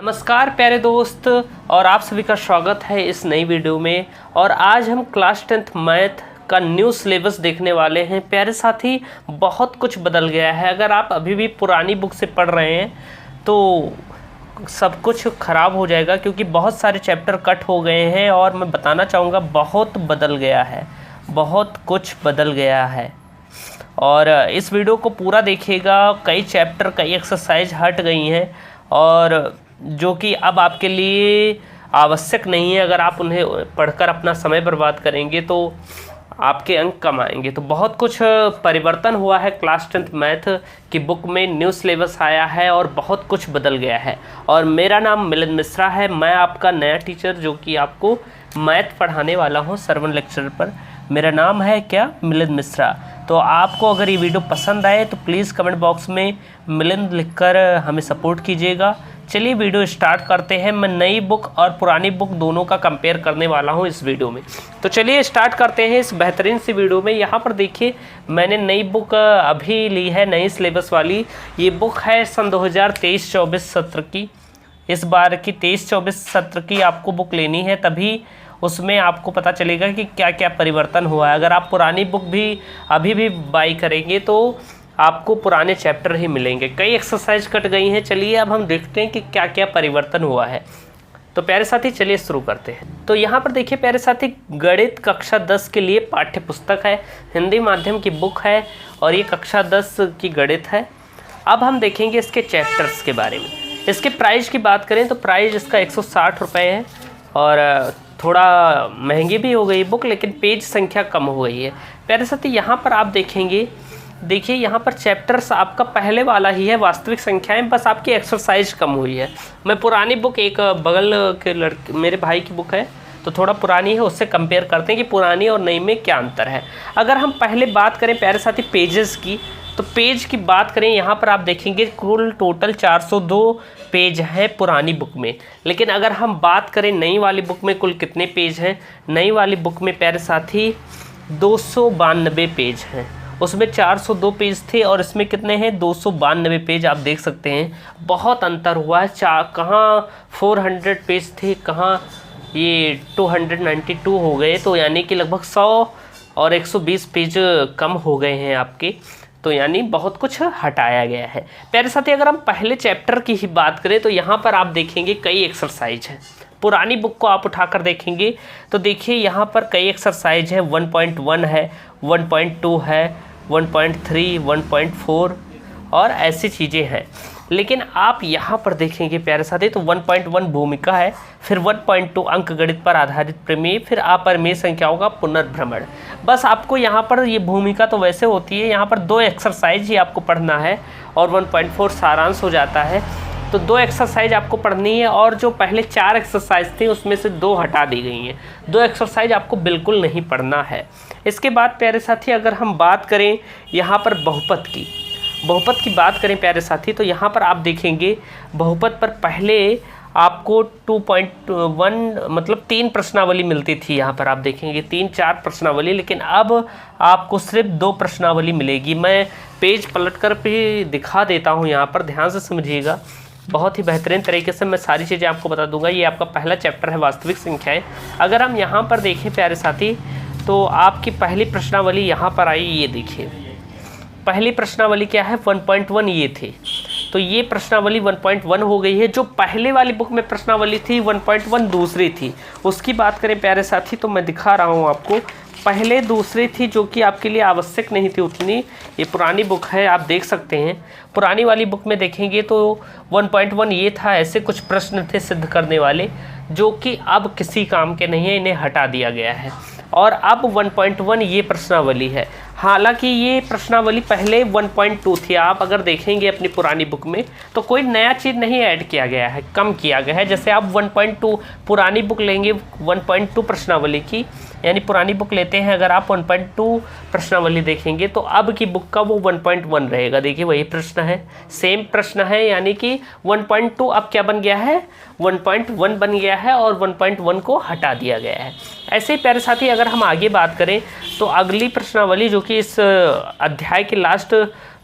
नमस्कार प्यारे दोस्त, और आप सभी का स्वागत है इस नई वीडियो में। और आज हम क्लास 10th मैथ का न्यू सिलेबस देखने वाले हैं। प्यारे साथी, बहुत कुछ बदल गया है। अगर आप अभी भी पुरानी बुक से पढ़ रहे हैं तो सब कुछ ख़राब हो जाएगा, क्योंकि बहुत सारे चैप्टर कट हो गए हैं। और मैं बताना चाहूँगा बहुत बदल गया है, बहुत कुछ बदल गया है। और इस वीडियो को पूरा देखिएगा। कई चैप्टर, कई एक्सरसाइज हट गई हैं और जो कि अब आपके लिए आवश्यक नहीं है। अगर आप उन्हें पढ़कर अपना समय बर्बाद करेंगे तो आपके अंक कम आएंगे। तो बहुत कुछ परिवर्तन हुआ है। क्लास 10th मैथ की बुक में न्यू सिलेबस आया है और बहुत कुछ बदल गया है। और मेरा नाम मिलिंद मिश्रा है। मैं आपका नया टीचर जो कि आपको मैथ पढ़ाने वाला हूँ सरवन लेक्चर पर। मेरा नाम है क्या, मिलिंद मिश्रा। तो आपको अगर ये वीडियो पसंद आए तो प्लीज़ कमेंट बॉक्स में मिलिंद लिखकर हमें सपोर्ट कीजिएगा। चलिए वीडियो स्टार्ट करते हैं। मैं नई बुक और पुरानी बुक दोनों का कंपेयर करने वाला हूं इस वीडियो में। तो चलिए स्टार्ट करते हैं इस बेहतरीन सी वीडियो में। यहाँ पर देखिए, मैंने नई बुक अभी ली है, नई सिलेबस वाली। ये बुक है सन 2023-24 सत्र की। इस बार की 23-24 सत्र की आपको बुक लेनी है, तभी उसमें आपको पता चलेगा कि क्या क्या परिवर्तन हुआ है। अगर आप पुरानी बुक भी अभी भी बाई करेंगे तो आपको पुराने चैप्टर ही मिलेंगे। कई एक्सरसाइज कट गई हैं। चलिए अब हम देखते हैं कि क्या क्या परिवर्तन हुआ है। तो प्यारे साथी चलिए शुरू करते हैं। तो यहाँ पर देखिए प्यारे साथी, गणित कक्षा 10 के लिए पाठ्य पुस्तक है, हिंदी माध्यम की बुक है और ये कक्षा 10 की गणित है। अब हम देखेंगे इसके चैप्टर्स के बारे में। इसके प्राइस की बात करें तो प्राइस इसका 160 रुपये है और थोड़ा महंगी भी हो गई बुक, लेकिन पेज संख्या कम हो गई है। प्यारे साथी, यहाँ पर आप देखेंगे, देखिए यहाँ पर चैप्टर्स आपका पहले वाला ही है, वास्तविक संख्याएं, बस आपकी एक्सरसाइज कम हुई है। मैं पुरानी बुक, एक बगल के लड़के मेरे भाई की बुक है तो थोड़ा पुरानी है, उससे कंपेयर करते हैं कि पुरानी और नई में क्या अंतर है। अगर हम पहले बात करें प्यारे साथी पेजेस की, तो पेज की बात करें, यहाँ पर आप देखेंगे कुल टोटल 402 पेज है पुरानी बुक में। लेकिन अगर हम बात करें नई वाली बुक में कुल कितने पेज हैं, नई वाली बुक में प्यारे साथी 292 पेज हैं। उसमें 402 पेज थे और इसमें कितने हैं, 292 पेज। आप देख सकते हैं बहुत अंतर हुआ है। कहाँ 400 पेज थे, कहाँ ये 292 हो गए। तो यानी कि लगभग 100 और 120 पेज कम हो गए हैं आपके। तो यानी बहुत कुछ हटाया गया है। प्यारे साथी, अगर हम पहले चैप्टर की ही बात करें तो यहाँ पर आप देखेंगे कई एक्सरसाइज हैं। पुरानी बुक को आप उठाकर देखेंगे तो देखिए यहाँ पर कई एक्सरसाइज है। 1.1 है, 1.2 है, 1.3, 1.4 और ऐसी चीज़ें हैं। लेकिन आप यहाँ पर देखेंगे प्यारे साथी तो 1.1 भूमिका है, फिर 1.2 अंक गणित पर आधारित प्रमेय, फिर अपरिमेय संख्याओं का पुनर्भ्रमण। बस आपको यहाँ पर ये भूमिका तो वैसे होती है, यहाँ पर 2 एक्सरसाइज ही आपको पढ़ना है और 1.4 सारांश हो जाता है। तो 2 एक्सरसाइज आपको पढ़नी है और जो पहले 4 एक्सरसाइज थी उसमें से 2 हटा दी गई हैं। 2 एक्सरसाइज आपको बिल्कुल नहीं पढ़ना है। इसके बाद प्यारे साथी, अगर हम बात करें यहाँ पर बहुपद की बात करें प्यारे साथी, तो यहाँ पर आप देखेंगे बहुपद पर पहले आपको 2.1 मतलब 3 प्रश्नावली मिलती थी। यहाँ पर आप देखेंगे 3-4 प्रश्नावली, लेकिन अब आपको सिर्फ 2 प्रश्नावली मिलेगी। मैं पेज पलटकर भी दिखा देता हूँ, यहाँ पर ध्यान से समझिएगा। बहुत ही बेहतरीन तरीके से मैं सारी चीज़ें आपको बता दूंगा। ये आपका पहला चैप्टर है वास्तविक संख्याएं। अगर हम यहाँ पर देखें प्यारे साथी तो आपकी पहली प्रश्नावली यहाँ पर आई। ये देखिए पहली प्रश्नावली क्या है, 1.1 ये थे। तो ये प्रश्नावली 1.1 हो गई है। जो पहले वाली बुक में प्रश्नावली थी 1.1 दूसरी थी। उसकी बात करें प्यारे साथी तो मैं दिखा रहा हूँ आपको। पहले दूसरी थी जो कि आपके लिए आवश्यक नहीं थी उतनी। ये पुरानी बुक है, आप देख सकते हैं। पुरानी वाली बुक में देखेंगे तो 1.1 ये था, ऐसे कुछ प्रश्न थे सिद्ध करने वाले जो कि अब किसी काम के नहीं है, इन्हें हटा दिया गया है। और अब 1.1 ये प्रश्नावली है। हालांकि ये प्रश्नावली पहले 1.2 थी। आप अगर देखेंगे अपनी पुरानी बुक में तो कोई नया चीज़ नहीं ऐड किया गया है, कम किया गया है। जैसे आप 1.2 पुरानी बुक लेंगे 1.2 प्रश्नावली की, यानी पुरानी बुक लेते हैं अगर आप 1.2 प्रश्नावली देखेंगे तो अब की बुक का वो 1.1 रहेगा। देखिए वही प्रश्न है, सेम प्रश्न है, यानी कि 1.2 अब क्या बन गया है, 1.1 बन गया है और 1.1 को हटा दिया गया है। ऐसे ही प्यारे साथी अगर हम आगे बात करें तो अगली प्रश्नावली जो कि इस अध्याय की लास्ट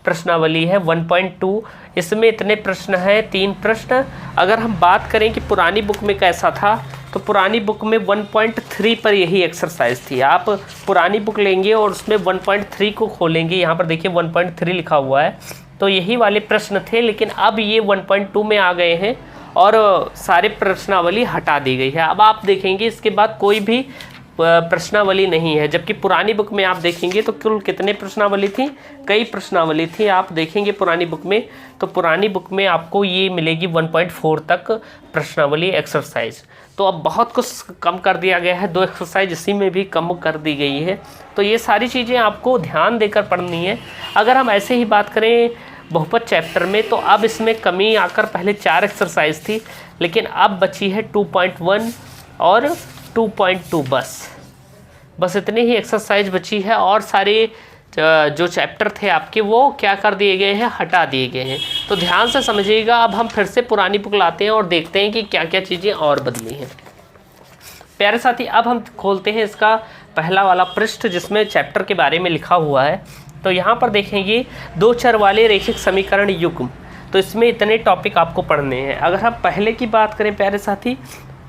प्रश्नावली है 1.2, इसमें इतने प्रश्न हैं, 3 प्रश्न। अगर हम बात करें कि पुरानी बुक में कैसा था, तो पुरानी बुक में 1.3 पर यही एक्सरसाइज थी। आप पुरानी बुक लेंगे और उसमें 1.3 को खोलेंगे, यहाँ पर देखिए 1.3 लिखा हुआ है, तो यही वाले प्रश्न थे। लेकिन अब ये 1.2 में आ गए हैं और सारे प्रश्नावली हटा दी गई है। अब आप देखेंगे इसके बाद कोई भी प्रश्नावली नहीं है, जबकि पुरानी बुक में आप देखेंगे तो कुल कितने प्रश्नावली थी, कई प्रश्नावली थी। आप देखेंगे पुरानी बुक में, तो पुरानी बुक में आपको ये मिलेगी 1.4 तक प्रश्नावली एक्सरसाइज। तो अब बहुत कुछ कम कर दिया गया है, 2 एक्सरसाइज इसी में भी कम कर दी गई है। तो ये सारी चीज़ें आपको ध्यान देकर पढ़नी है। अगर हम ऐसे ही बात करें बहुपद चैप्टर में, तो अब इसमें कमी आकर पहले 4 एक्सरसाइज थी, लेकिन अब बची है 2.1 और 2.2 बस इतनी ही एक्सरसाइज बची है। और सारे जो चैप्टर थे आपके वो क्या कर दिए गए हैं, हटा दिए गए हैं। तो ध्यान से समझिएगा। अब हम फिर से पुरानी बुक लाते हैं और देखते हैं कि क्या क्या चीज़ें और बदली हैं। प्यारे साथी, अब हम खोलते हैं इसका पहला वाला पृष्ठ जिसमें चैप्टर के बारे में लिखा हुआ है। तो यहाँ पर देखेंगे 2 चर वाले रैखिक समीकरण युग्म। तो इसमें इतने टॉपिक आपको पढ़ने हैं। अगर हम पहले की बात करें प्यारे साथी,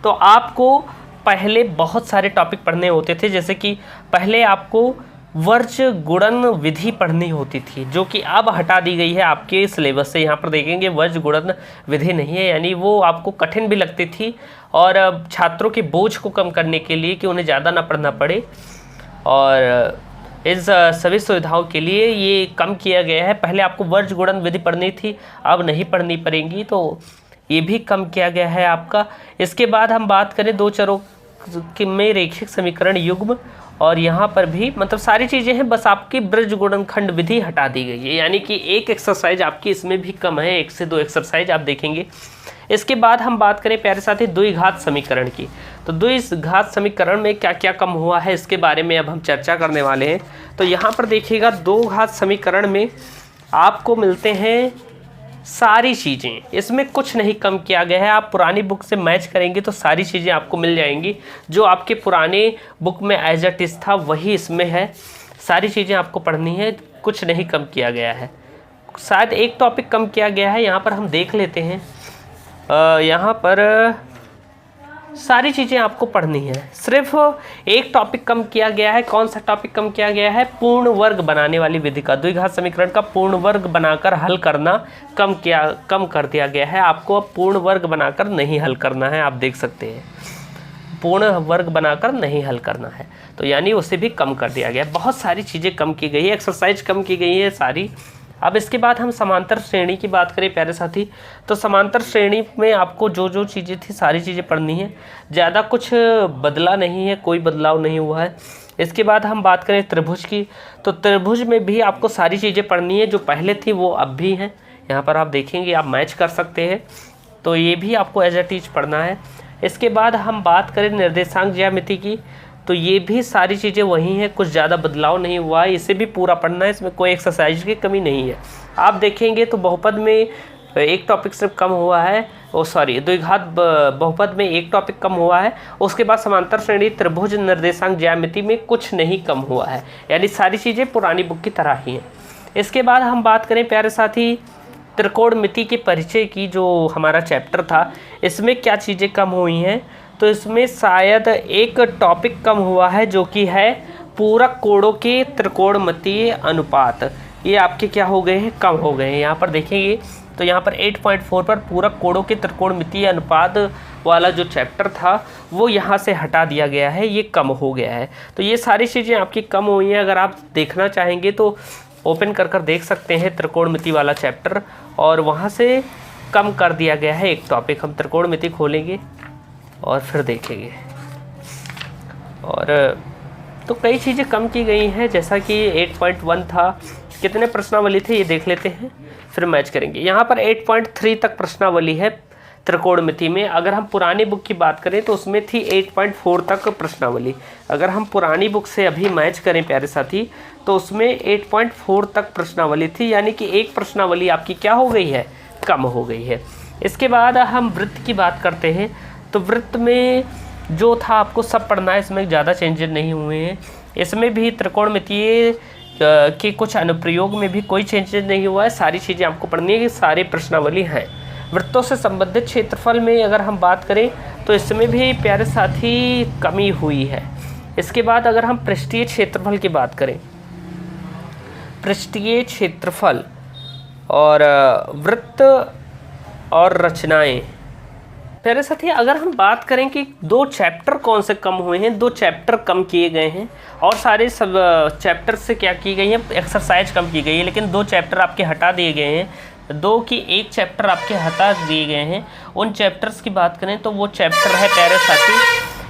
तो आपको पहले बहुत सारे टॉपिक पढ़ने होते थे। जैसे कि पहले आपको वर्ज गुणन विधि पढ़नी होती थी, जो कि अब हटा दी गई है आपके सिलेबस से। यहाँ पर देखेंगे वर्ज गुणन विधि नहीं है, यानी वो आपको कठिन भी लगती थी और छात्रों के बोझ को कम करने के लिए कि उन्हें ज़्यादा ना पढ़ना पड़े, और इस सभी सुविधाओं के लिए ये कम किया गया है। पहले आपको वर्ज गुणन विधि पढ़नी थी, अब नहीं पढ़नी पड़ेगी, तो ये भी कम किया गया है आपका। इसके बाद हम बात करें 2 चरों में रैखिक समीकरण युग्म, और यहाँ पर भी मतलब सारी चीज़ें हैं, बस आपकी ब्रज गुणनखंड विधि हटा दी गई है, यानी कि एक एक्सरसाइज आपकी इसमें भी कम है, 1 से 2 एक्सरसाइज आप देखेंगे। इसके बाद हम बात करें प्यारे साथी द्विघात समीकरण की। तो द्विघात समीकरण में क्या क्या कम हुआ है इसके बारे में अब हम चर्चा करने वाले हैं। तो यहाँ पर देखिएगा 2 घात समीकरण में आपको मिलते हैं सारी चीज़ें, इसमें कुछ नहीं कम किया गया है। आप पुरानी बुक से मैच करेंगे तो सारी चीज़ें आपको मिल जाएंगी। जो आपके पुराने बुक में एज इट इज़ था वही इसमें है। सारी चीज़ें आपको पढ़नी है, कुछ नहीं कम किया गया है। शायद एक टॉपिक कम किया गया है, यहाँ पर हम देख लेते हैं। यहाँ पर सारी चीज़ें आपको पढ़नी है, सिर्फ एक टॉपिक कम किया गया है। कौन सा टॉपिक कम किया गया है? पूर्ण वर्ग बनाने वाली विधि का, द्विघात समीकरण का पूर्ण वर्ग बनाकर हल करना कम कर दिया गया है। आपको अब पूर्ण वर्ग बनाकर नहीं हल करना है, आप देख सकते हैं, पूर्ण वर्ग बनाकर नहीं हल करना है, तो यानी उसे भी कम कर दिया गया। बहुत सारी चीज़ें कम की गई है, एक्सरसाइज कम की गई है सारी। अब इसके बाद हम समांतर श्रेणी की बात करें प्यारे साथी, तो समांतर श्रेणी में आपको जो जो चीज़ें थी सारी चीज़ें पढ़नी है, ज़्यादा कुछ बदला नहीं है, कोई बदलाव नहीं हुआ है। इसके बाद हम बात करें त्रिभुज की, तो त्रिभुज में भी आपको सारी चीज़ें पढ़नी है, जो पहले थी वो अब भी हैं। यहाँ पर आप देखेंगे, आप मैच कर सकते हैं, तो ये भी आपको एज इट इज पढ़ना है। इसके बाद हम बात करें निर्देशांक ज्यामिति की, तो ये भी सारी चीज़ें वही हैं, कुछ ज़्यादा बदलाव नहीं हुआ है, इसे भी पूरा पढ़ना है, इसमें कोई एक्सरसाइज की कमी नहीं है। आप देखेंगे तो बहुपद में एक टॉपिक सिर्फ कम हुआ है, द्विघात बहुपद में एक टॉपिक कम हुआ है। उसके बाद समांतर श्रेणी, त्रिभुज, निर्देशांक ज्यामिति में कुछ नहीं कम हुआ है, यानी सारी चीज़ें पुरानी बुक की तरह ही हैं। इसके बाद हम बात करें प्यारे साथी त्रिकोणमिति के परिचय की, जो हमारा चैप्टर था, इसमें क्या चीज़ें कम हुई हैं, तो इसमें शायद एक टॉपिक कम हुआ है, जो कि है पूरक कोणों के त्रिकोणमितीय अनुपात। ये आपके क्या हो गए हैं, कम हो गए हैं। यहाँ पर देखेंगे तो यहाँ पर 8.4 पर पूरक कोणों के त्रिकोणमितीय अनुपात वाला जो चैप्टर था वो यहाँ से हटा दिया गया है, ये कम हो गया है। तो ये सारी चीज़ें आपकी कम हुई हैं। अगर आप देखना चाहेंगे तो ओपन कर देख सकते हैं त्रिकोणमिति वाला चैप्टर, और वहाँ से कम कर दिया गया है एक टॉपिक। हम त्रिकोणमिति खोलेंगे और फिर देखेंगे, और तो कई चीज़ें कम की गई हैं, जैसा कि 8.1 था। कितने प्रश्नावली थे ये देख लेते हैं, फिर मैच करेंगे। यहाँ पर 8.3 तक प्रश्नावली है त्रिकोणमिति में। अगर हम पुरानी बुक की बात करें तो उसमें थी 8.4 तक प्रश्नावली। अगर हम पुरानी बुक से अभी मैच करें प्यारे साथी, तो उसमें 8.4 तक प्रश्नावली थी, यानी कि एक प्रश्नावली आपकी क्या हो गई है, कम हो गई है। इसके बाद हम वृत्त की बात करते हैं, तो वृत्त में जो था आपको सब पढ़ना है, इसमें ज़्यादा चेंजेस नहीं हुए हैं। इसमें भी त्रिकोणमितीय कि कुछ अनुप्रयोग में भी कोई चेंजेस नहीं हुआ है, सारी चीज़ें आपको पढ़नी है कि सारे प्रश्नावली हैं। वृत्तों से संबंधित क्षेत्रफल में अगर हम बात करें तो इसमें भी प्यारे साथी कमी हुई है। इसके बाद अगर हम पृष्ठीय क्षेत्रफल की बात करें, पृष्ठीय क्षेत्रफल और वृत्त और रचनाएं, प्यारे साथी अगर हम बात करें कि 2 चैप्टर कौन से कम हुए हैं, 2 चैप्टर कम किए गए हैं और सारे सब चैप्टर से क्या की गई है, एक्सरसाइज कम की गई है, लेकिन 2 चैप्टर आपके हटा दिए गए हैं, 2 की 1 चैप्टर आपके हटा दिए गए हैं। उन चैप्टर्स की बात करें तो वो चैप्टर है प्यारे साथी,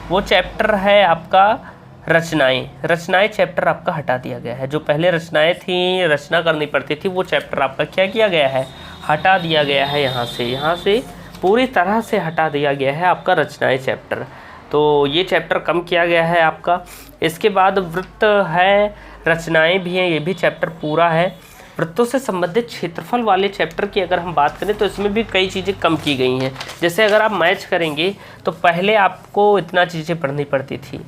वो चैप्टर है आपका रचनाएं चैप्टर आपका हटा दिया गया है। जो पहले रचनाएं थी, रचना करनी पड़ती थी, वो चैप्टर आपका क्या किया गया है, हटा दिया गया है। यहाँ से पूरी तरह से हटा दिया गया है आपका रचनाएं चैप्टर, तो ये चैप्टर कम किया गया है आपका। इसके बाद वृत्त है, रचनाएं भी हैं, ये भी चैप्टर पूरा है। वृत्तों से संबंधित क्षेत्रफल वाले चैप्टर की अगर हम बात करें तो इसमें भी कई चीज़ें कम की गई हैं। जैसे अगर आप मैच करेंगे तो पहले आपको इतना चीज़ें पढ़नी पड़ती थी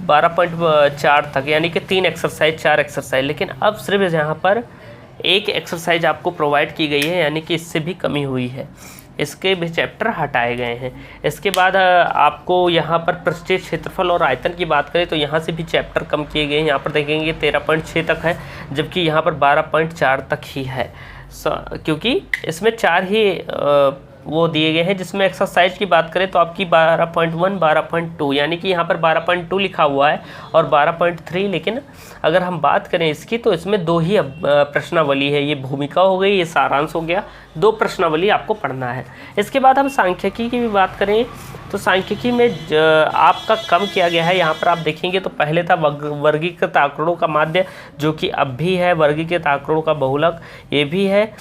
12.4 तक, यानी कि 3 एक्सरसाइज 4 एक्सरसाइज, लेकिन अब सिर्फ यहाँ पर 1 एक्सरसाइज आपको प्रोवाइड की गई है, यानी कि इससे भी कमी हुई है। इसके भी चैप्टर हटाए गए हैं। इसके बाद आपको यहाँ पर पृष्ठीय क्षेत्रफल और आयतन की बात करें तो यहाँ से भी चैप्टर कम किए गए हैं। यहाँ पर देखेंगे 13.6 तक है, जबकि यहाँ पर 12.4 तक ही है, क्योंकि इसमें 4 ही वो दिए गए हैं। जिसमें एक्सरसाइज की बात करें तो आपकी 12.1 12.2, यानी कि यहाँ पर 12.2 लिखा हुआ है और 12.3, लेकिन अगर हम बात करें इसकी तो इसमें 2 ही प्रश्नावली है। ये भूमिका हो गई, ये सारांश हो गया, 2 प्रश्नावली आपको पढ़ना है। इसके बाद हम सांख्यिकी की भी बात करें तो सांख्यिकी में आपका कम किया गया है। यहाँ पर आप देखेंगे तो पहले था वर्गीकृत आंकड़ों का माध्य, जो कि अब भी है, वर्गीकृत आंकड़ों का बहुलक ये भी है,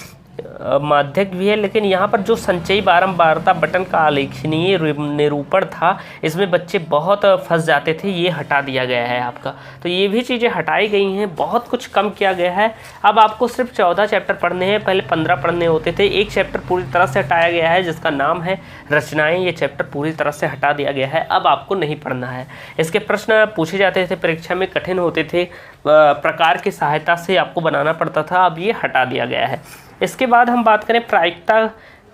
माध्यक भी है, लेकिन यहाँ पर जो संचयी बारंबारता बटन का आलेखनीय निरूपण था, इसमें बच्चे बहुत फंस जाते थे, ये हटा दिया गया है आपका। तो ये भी चीज़ें हटाई गई हैं, बहुत कुछ कम किया गया है। अब आपको सिर्फ 14 चैप्टर पढ़ने हैं, पहले 15 पढ़ने होते थे। 1 चैप्टर पूरी तरह से हटाया गया है जिसका नाम है रचनाएं, ये चैप्टर पूरी तरह से हटा दिया गया है, अब आपको नहीं पढ़ना है। इसके प्रश्न पूछे जाते थे, परीक्षा में कठिन होते थे, प्रकार की सहायता से आपको बनाना पड़ता था, अब ये हटा दिया गया है। इसके बाद हम बात करें प्रायिकता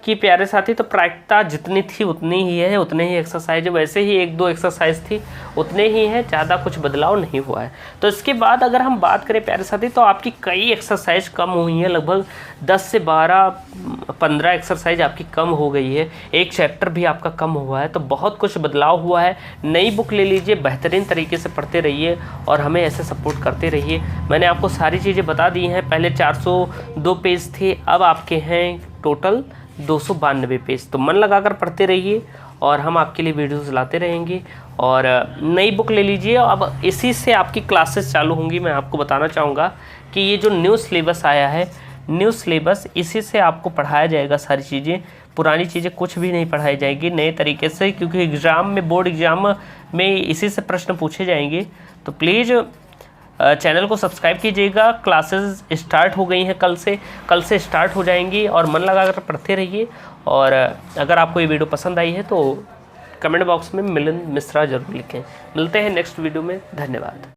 की प्यारे साथी, तो प्रायिकता जितनी थी उतनी ही है, उतने ही एक्सरसाइज, वैसे ही 1-2 एक्सरसाइज थी उतने ही है, ज़्यादा कुछ बदलाव नहीं हुआ है। तो इसके बाद अगर हम बात करें प्यारे साथी तो आपकी कई एक्सरसाइज कम हुई हैं, लगभग 10 से 12-15 एक्सरसाइज आपकी कम हो गई है। 1 चैप्टर भी आपका कम हुआ है, तो बहुत कुछ बदलाव हुआ है। नई बुक ले लीजिए, बेहतरीन तरीके से पढ़ते रहिए और हमें ऐसे सपोर्ट करते रहिए। मैंने आपको सारी चीज़ें बता दी हैं, पहले 402 पेज थे, अब आपके हैं टोटल 292 पेज। तो मन लगाकर पढ़ते रहिए और हम आपके लिए वीडियोस लाते रहेंगे। और नई बुक ले लीजिए, अब इसी से आपकी क्लासेस चालू होंगी। मैं आपको बताना चाहूँगा कि ये जो न्यू सिलेबस आया है, न्यू सिलेबस, इसी से आपको पढ़ाया जाएगा सारी चीज़ें, पुरानी चीज़ें कुछ भी नहीं पढ़ाई जाएगी नए तरीके से, क्योंकि एग्ज़ाम में, बोर्ड एग्ज़ाम में इसी से प्रश्न पूछे जाएंगे। तो प्लीज़ चैनल को सब्सक्राइब कीजिएगा। क्लासेस स्टार्ट हो गई हैं, कल से स्टार्ट हो जाएंगी और मन लगाकर पढ़ते रहिए। और अगर आपको ये वीडियो पसंद आई है तो कमेंट बॉक्स में मिलन मिश्रा जरूर लिखें। मिलते हैं नेक्स्ट वीडियो में, धन्यवाद।